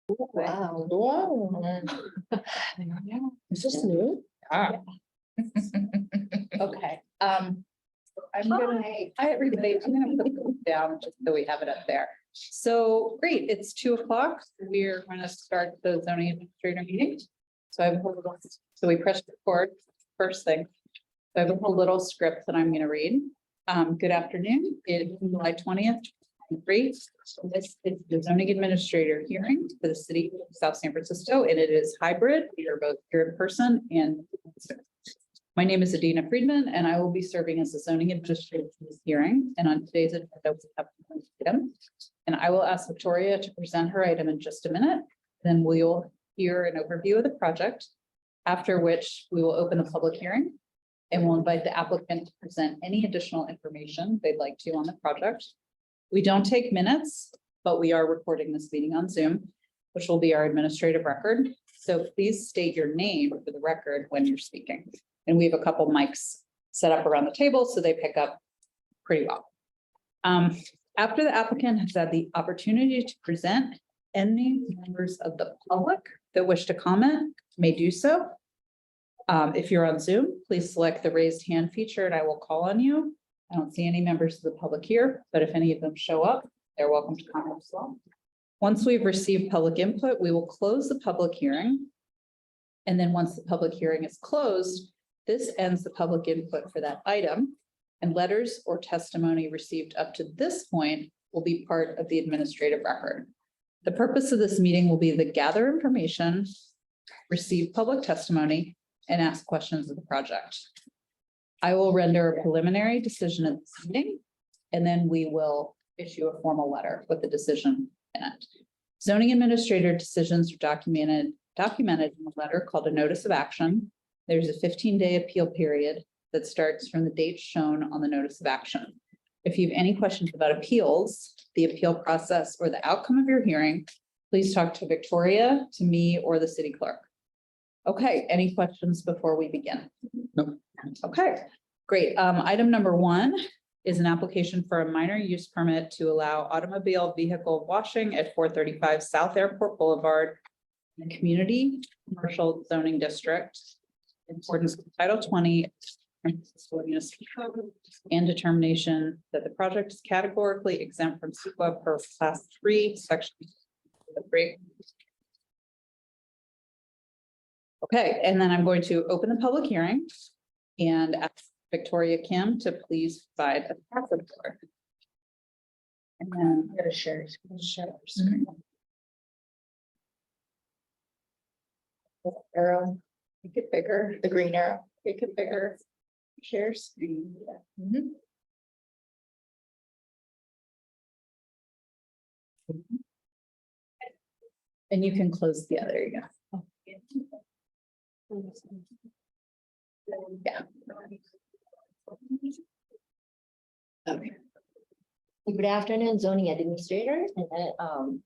Wow. Wow. Is this new? Okay, I'm gonna, hi, everybody, I'm gonna put this down just so we have it up there. So, great, it's 2:00. We're gonna start the zoning administrator meeting. So I have a whole little, so we press record first thing. So I have a whole little script that I'm gonna read. Good afternoon, it's July 20th. This is the zoning administrator hearing for the city of South San Francisco, and it is hybrid. We are both here in person and. My name is Adina Friedman, and I will be serving as the zoning administrator for this hearing. And on today's agenda, we have one item. And I will ask Victoria to present her item in just a minute. Then we will hear an overview of the project, after which we will open the public hearing. And we'll invite the applicant to present any additional information they'd like to on the project. We don't take minutes, but we are recording this meeting on Zoom, which will be our administrative record. So please state your name for the record when you're speaking. And we have a couple mics set up around the table, so they pick up pretty well. After the applicant has had the opportunity to present, any members of the public that wish to comment may do so. If you're on Zoom, please select the raised hand feature and I will call on you. I don't see any members of the public here, but if any of them show up, they're welcome to comment as well. Once we've received public input, we will close the public hearing. And then once the public hearing is closed, this ends the public input for that item, and letters or testimony received up to this point will be part of the administrative record. The purpose of this meeting will be to gather information, receive public testimony, and ask questions of the project. I will render a preliminary decision at this meeting, and then we will issue a formal letter with the decision in it. Zoning administrator decisions are documented in a letter called a notice of action. There's a 15-day appeal period that starts from the date shown on the notice of action. If you have any questions about appeals, the appeal process, or the outcome of your hearing, please talk to Victoria, to me, or the city clerk. Okay, any questions before we begin? No. Okay, great. Item number 1 is an application for a minor use permit to allow automobile vehicle washing at 435 South Airport Boulevard in the Community Commercial Zoning District, in accordance with Title 20 Municipal Code and determination that the project is categorically exempt from CEQA per Class 3, Section 3. Okay, and then I'm going to open the public hearing and ask Victoria Kim to please provide a password for. And then I'm going to share screen. Arrow, make it bigger, the green arrow, make it bigger. Share screen. And you can close the other, you go. Yeah. Okay. Good afternoon, zoning administrator and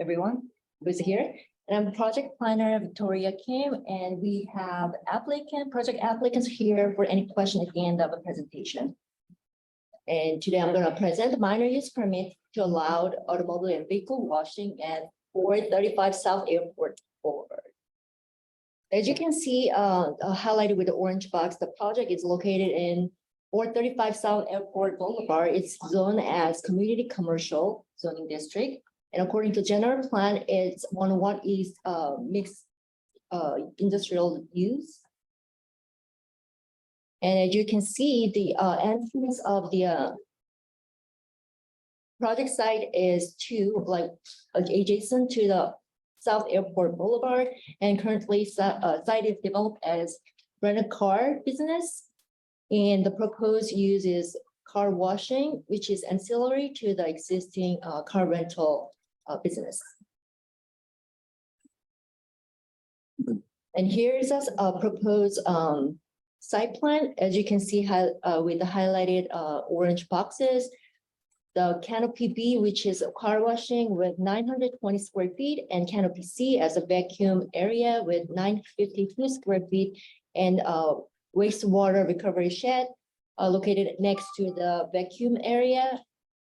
everyone who's here. And I'm project planner Victoria Kim, and we have project applicants here for any question at the end of the presentation. And today I'm going to present minor use permit to allow automobile and vehicle washing at 435 South Airport Boulevard. As you can see, highlighted with the orange box, the project is located in 435 South Airport Boulevard. It's zoned as community commercial zoning district. And according to general plan, it's 101 East mixed industrial use. And as you can see, the entrance of the project site is adjacent to the South Airport Boulevard, and currently site is developed as rental car business. And the proposed use is car washing, which is ancillary to the existing car rental business. And here's a proposed site plan. As you can see, with the highlighted orange boxes, the canopy B, which is a car washing with 920 square feet, and canopy C as a vacuum area with 952 square feet, and wastewater recovery shed located next to the vacuum area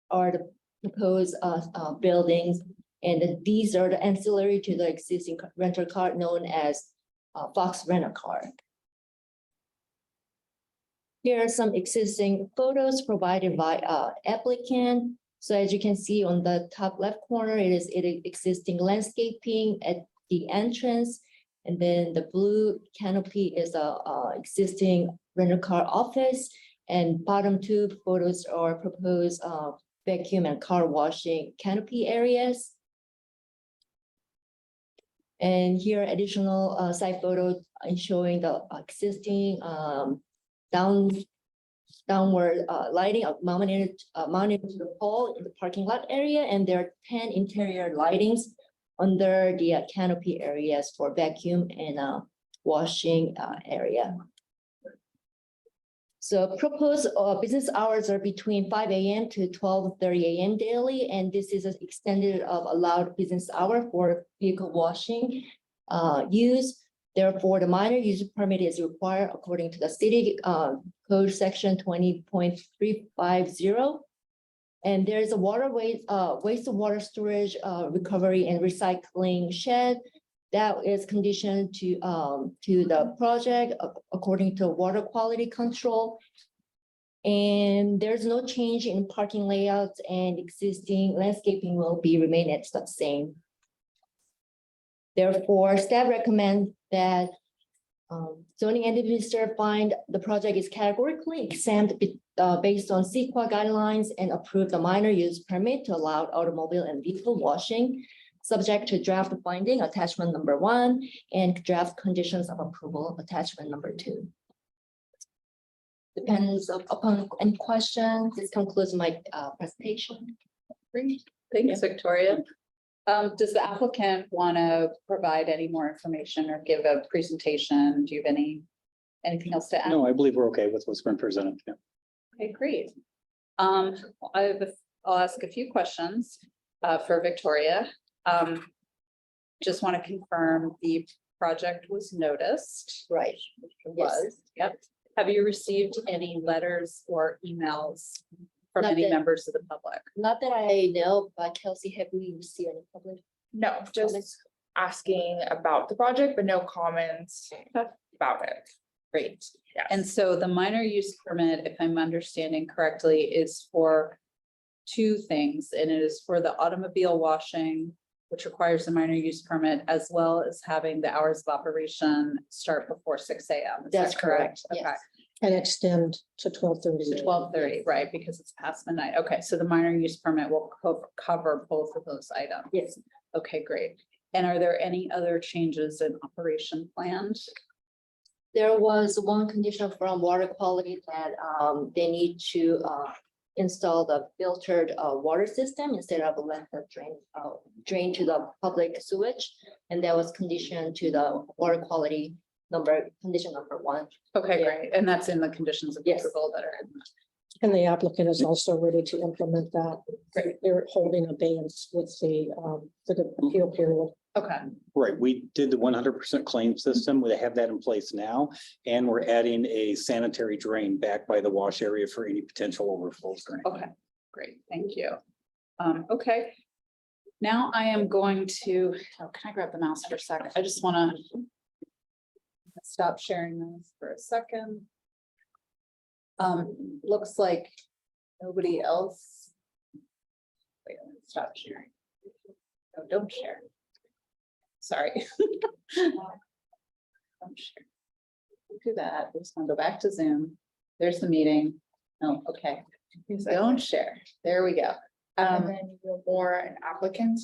are the proposed buildings. And these are the ancillary to the existing rental car known as Fox Rent-A-Car. Here are some existing photos provided by applicant. So as you can see on the top left corner, it is existing landscaping at the entrance. And then the blue canopy is a existing rental car office. And bottom two photos are proposed vacuum and car washing canopy areas. And here additional site photos showing the existing downward lighting mounted to the pole in the parking lot area, and there are 10 interior lightings under the canopy areas for vacuum and washing area. So proposed business hours are between 5 a.m. to 12:30 a.m. daily, and this is an extended of allowed business hour for vehicle washing use. Therefore, the minor use permit is required according to the city code section 20.350. And there is a wastewater storage, recovery and recycling shed that is conditioned to the project according to water quality control. And there's no change in parking layouts, and existing landscaping will be remain at the same. Therefore, staff recommend that zoning administrator find the project is categorically exempt based on CEQA guidelines and approve the minor use permit to allow automobile and vehicle washing, subject to draft finding attachment number 1 and draft conditions of approval attachment number 2. Depends upon any questions. This concludes my presentation. Great. Thanks, Victoria. Does the applicant want to provide any more information or give a presentation? Do you have anything else to add? No, I believe we're okay with what's been presented. Yeah. Okay, great. I'll ask a few questions for Victoria. Just want to confirm the project was noticed. Right. Was, yep. Have you received any letters or emails from Not any that- members of the public? Not that I know, but Kelsey, have we received any public? No, just asking about the project, but no comments about it. Great. Yes. And so the minor use permit, if I'm understanding correctly, is for two things, and it is for the automobile washing, which requires a minor use permit, as well as having the hours of operation start before 6 a.m. Is That's that correct? correct, Okay. yes. And extend to 12:30. To 12:30, right, because it's past midnight. Okay, so the minor use permit will cover both of those items. Yes. Okay, great. And are there any other changes in operation plans? There was one condition from water quality that they need to install the filtered water system instead of let the drain to the public sewage. And that was conditioned to the water quality condition number 1. Okay, Yeah. great. And that's in the conditions of Yes. approval that are in. And the applicant is also ready to implement that. They're holding abeyance with the appeal period. Okay, Right, we did the 100% claim system. We have that in place now. And we're adding a sanitary drain back by the wash area for any potential overflows. or anything. okay, great. Thank you. Okay. Now I am going to, can I grab the mouse for a second? I just want to stop sharing this for a second. Looks like nobody else. Wait, let me stop sharing. No, don't share. Sorry. Don't share. Do that. We just want to go back to Zoom. There's the meeting. Oh, okay. Don't share. There we go. And then you're more an applicant.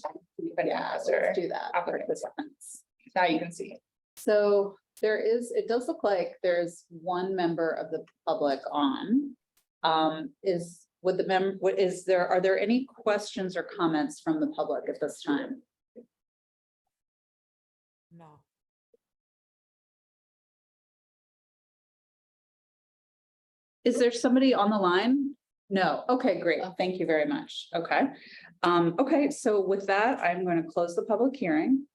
Yeah, let's do that. Participants. Now you can see. So it does look like there's one member of the public on. Are there any questions or comments from the public at this time? No. Is there somebody on the line? No. Okay, great. Thank you very much. Okay. Okay, so with that, I'm going to close the public hearing.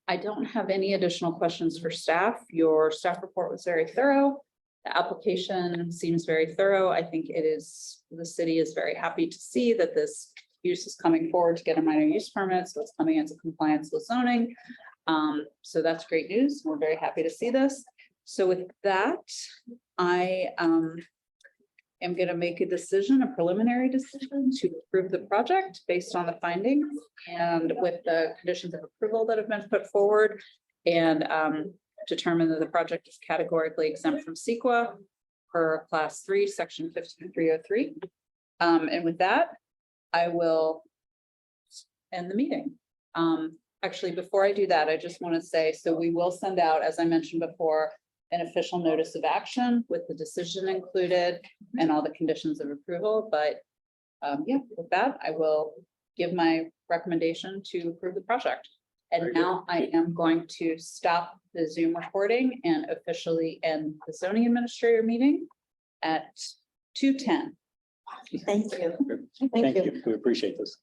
I don't have any additional questions for staff. Your staff report was very thorough. The application seems very thorough. I think the city is very happy to see that this use is coming forward to get a minor use permit, so it's coming into compliance with zoning. So that's great news. We're very happy to see this. So with that, I am gonna make a decision, a preliminary decision to approve the project based on the findings and with the conditions of approval that have been put forward, and determine that the project is categorically exempt from CEQA per class 3, section 15303. And with that, I will end the meeting. Actually, before I do that, I just want to say, so we will send out, as I mentioned before, an official notice of action with the decision included and all the conditions of approval, but yeah, with that, I will give my recommendation to approve the project. And now I am going to stop the Zoom recording and officially end the zoning administrator meeting at 2:10. Thank you. Thank you. We appreciate this.